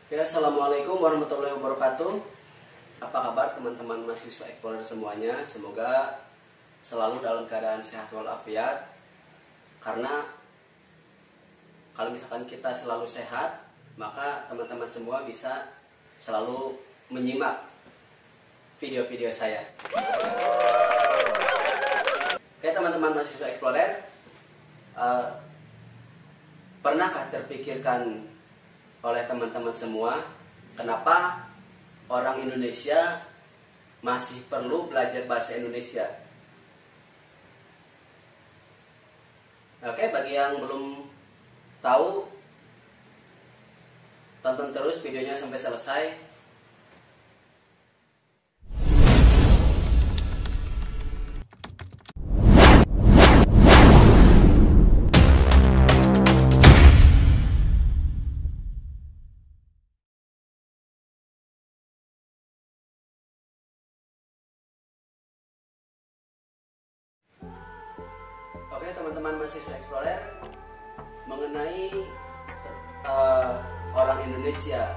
Ya, assalamualaikum warahmatullahi wabarakatuh. Apa kabar teman-teman mahasiswa Explorer semuanya? Semoga selalu dalam keadaan sehat walafiat. Karena kalau misalkan kita selalu sehat, maka teman-teman semua bisa selalu menyimak video-video saya. Oke teman-teman mahasiswa Explorer, pernahkah terpikirkan oleh teman-teman semua, kenapa orang Indonesia masih perlu belajar bahasa Indonesia? Oke, bagi yang belum tahu, tonton terus videonya sampai selesai. Oke teman-teman mahasiswa Explorer, mengenai orang Indonesia,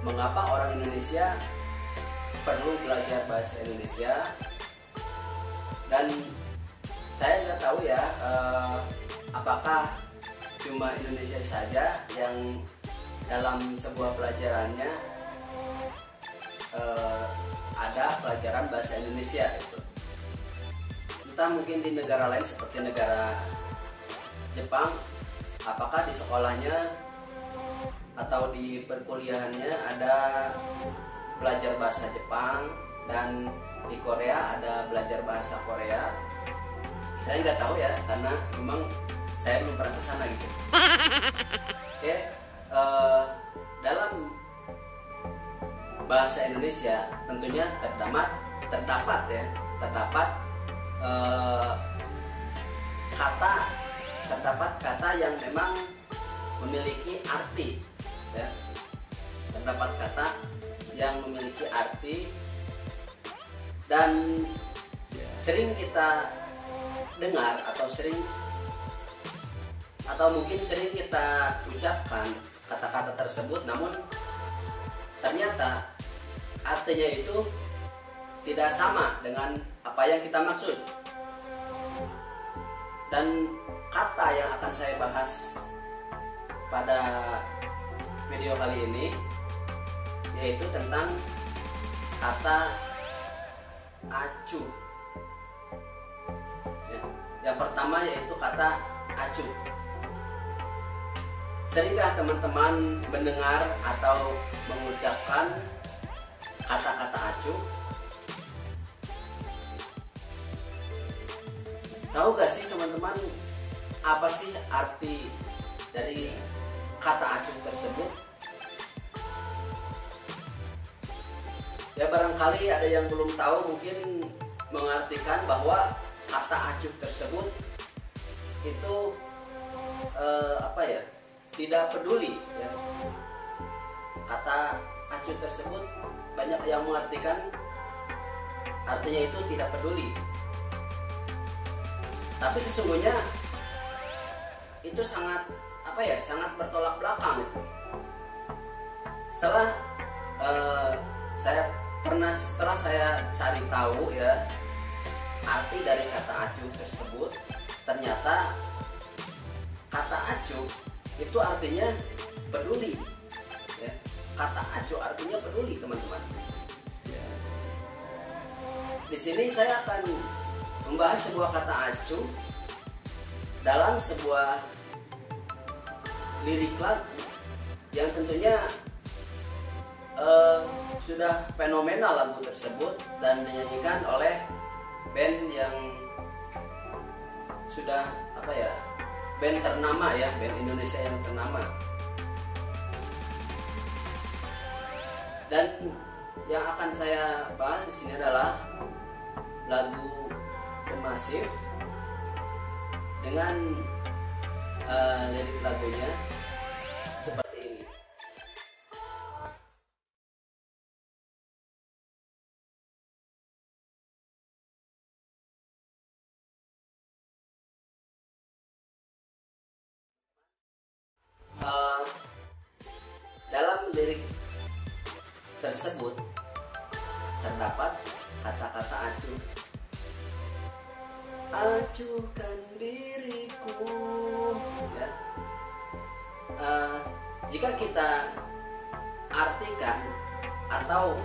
mengapa orang Indonesia perlu belajar bahasa Indonesia? Dan saya nggak tahu ya, apakah cuma Indonesia saja yang dalam sebuah pelajarannya ada pelajaran bahasa Indonesia itu. Entah mungkin di negara lain seperti negara Jepang, apakah di sekolahnya atau di perkuliahannya ada belajar bahasa Jepang, dan di Korea ada belajar bahasa Korea. Saya nggak tahu ya, karena memang saya belum pernah kesana gitu. Oke, dalam bahasa Indonesia tentunya terdapat kata yang memang memiliki arti, ya. Terdapat kata yang memiliki arti dan sering kita dengar atau mungkin sering kita ucapkan kata-kata tersebut, namun ternyata artinya itu tidak sama dengan apa yang kita maksud. Dan kata yang akan saya bahas pada video kali ini yaitu tentang kata acuh. Ya, yang pertama yaitu kata acuh. Seringkah teman-teman mendengar atau mengucapkan kata-kata acuh? Tahu gak sih teman-teman, apa sih arti dari kata acuh tersebut? Ya barangkali ada yang belum tahu, mungkin mengartikan bahwa kata acuh tersebut itu tidak peduli, ya. Kata acuh tersebut banyak yang mengartikan artinya itu tidak peduli. Tapi sesungguhnya itu sangat bertolak belakang itu. Setelah saya cari tahu ya arti dari kata acuh tersebut, ternyata kata acuh itu artinya peduli, ya. Kata acuh artinya peduli, teman-teman. Di sini saya akan membahas sebuah kata acuh dalam sebuah lirik lagu yang tentunya sudah fenomenal lagu tersebut dan dinyanyikan oleh band yang sudah band ternama, ya, band Indonesia yang ternama. Dan yang akan saya bahas di sini adalah lagu The Massive dengan lirik lagunya seperti ini. Dalam lirik tersebut terdapat kata-kata acuh. Acuhkan diriku, ya. Jika kita artikan atau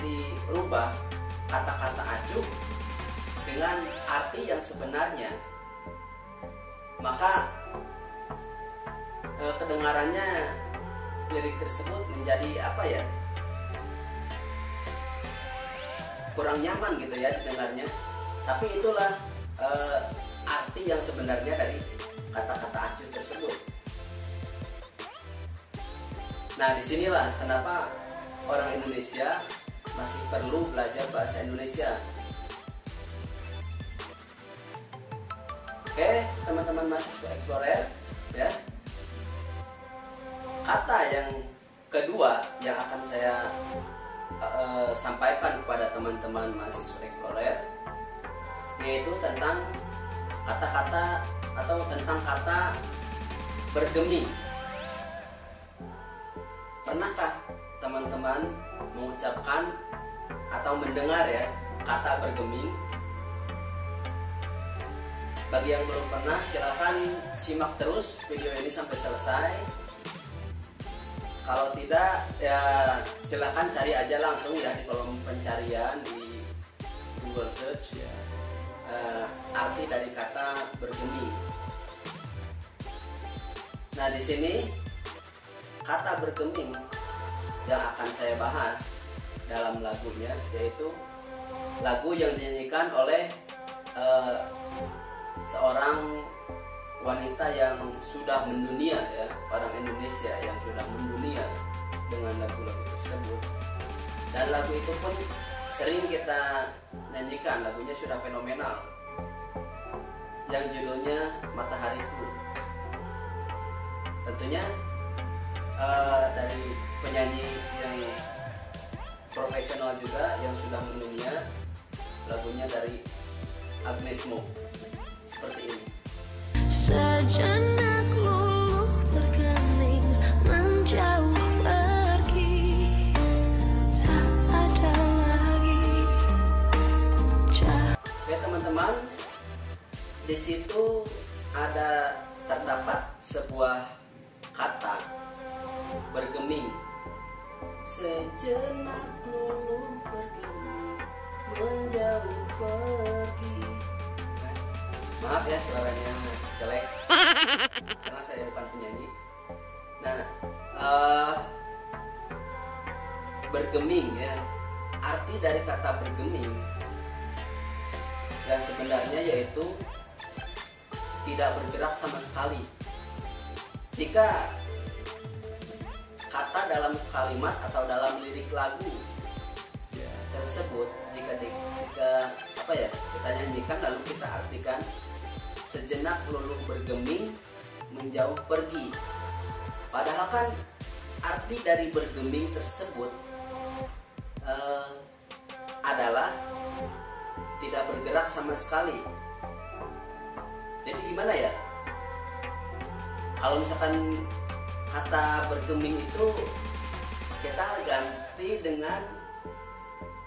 dirubah kata-kata acuh dengan arti yang sebenarnya, maka kedengarannya lirik tersebut menjadi apa ya, kurang nyaman gitu ya didengarnya. Tapi itulah arti yang sebenarnya dari kata-kata acuh tersebut. Nah, disinilah kenapa orang Indonesia masih perlu belajar bahasa Indonesia. Oke, teman-teman mahasiswa Explorer, ya. Kata yang kedua yang akan saya sampaikan kepada teman-teman mahasiswa Explorer, yaitu tentang kata-kata atau tentang kata bergeming. Pernahkah teman-teman mengucapkan atau mendengar ya kata bergeming? Bagi yang belum pernah, silakan simak terus video ini sampai selesai. Kalau tidak, ya silakan cari aja langsung ya di kolom pencarian di Google Search ya, arti dari kata bergeming. Nah, di sini kata bergeming yang akan saya bahas dalam lagunya, yaitu lagu yang dinyanyikan oleh seorang wanita yang sudah mendunia ya, orang Indonesia yang sudah mendunia dengan lagu-lagu tersebut. Dan lagu itu pun sering kita nyanyikan, lagunya sudah fenomenal, yang judulnya Matahariku. Tentunya dari penyanyi yang profesional juga yang sudah mendunia, lagunya dari Agnes Mo, seperti ini. Sejenak luluh bergeming menjauh pergi, tak ada lagi Oke teman-teman, di situ terdapat sebuah kata bergeming. Sejenak luluh bergeming menjauh pergi. Maaf ya suaranya jelek karena saya bukan penyanyi. Nah, bergeming ya, arti dari kata bergeming yang sebenarnya yaitu tidak bergerak sama sekali. Jika kata dalam kalimat atau dalam lirik lagu tersebut jika kita nyanyikan lalu kita artikan, sejenak luluh bergeming menjauh pergi. Padahal kan arti dari bergeming tersebut adalah tidak bergerak sama sekali. Jadi gimana ya? Kalau misalkan kata bergeming itu kita ganti dengan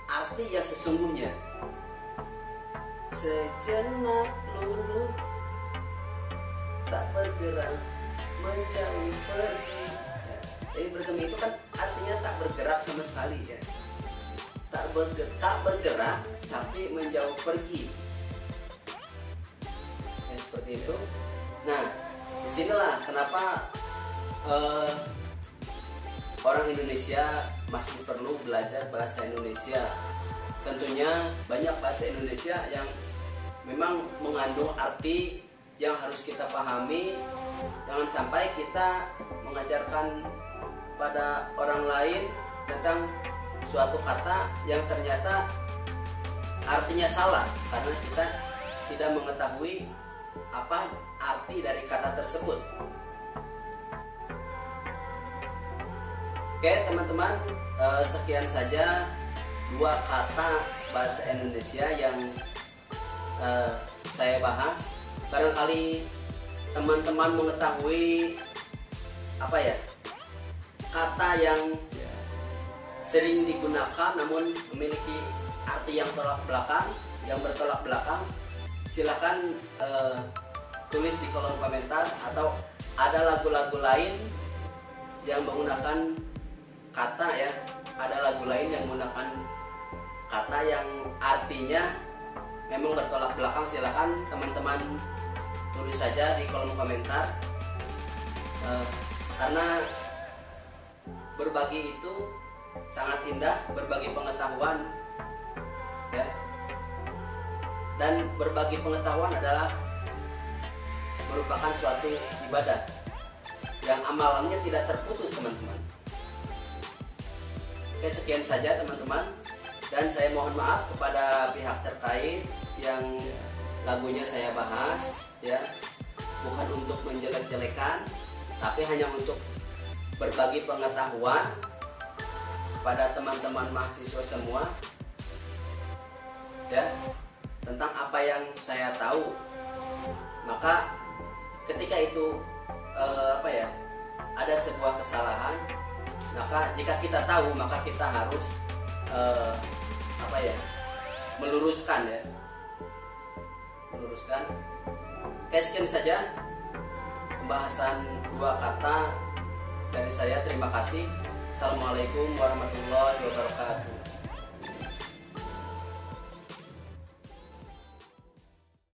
arti yang sesungguhnya. Sejenak luluh tak bergerak menjauh pergi ya. Jadi bergeming itu kan artinya tak bergerak sama sekali ya, tak bergerak tapi menjauh pergi ya, seperti itu. Nah, disinilah kenapa orang Indonesia masih perlu belajar bahasa Indonesia. Tentunya banyak bahasa Indonesia yang memang mengandung arti yang harus kita pahami. Jangan sampai kita mengajarkan pada orang lain tentang suatu kata yang ternyata artinya salah karena kita tidak mengetahui apa arti dari kata tersebut. Oke teman-teman, sekian saja dua kata bahasa Indonesia yang saya bahas. Barangkali teman-teman mengetahui apa ya, kata yang sering digunakan namun memiliki arti yang bertolak belakang, silakan tulis di kolom komentar. Atau ada lagu-lagu lain yang menggunakan kata ya, ada lagu lain yang menggunakan kata yang artinya memang bertolak belakang, silakan teman-teman tulis saja di kolom komentar. Karena berbagi itu sangat indah, berbagi pengetahuan ya. Dan berbagi pengetahuan adalah merupakan suatu ibadah yang amalannya tidak terputus, teman-teman. Oke, sekian saja teman-teman, dan saya mohon maaf kepada pihak terkait yang lagunya saya bahas ya, bukan untuk menjelek-jelekan, tapi hanya untuk berbagi pengetahuan kepada teman-teman mahasiswa semua ya, tentang apa yang saya tahu. Maka ketika itu ada sebuah kesalahan, maka jika kita tahu maka kita harus meluruskan. Oke, sekian saja pembahasan 2 kata dari saya. Terima kasih. Assalamualaikum warahmatullahi wabarakatuh.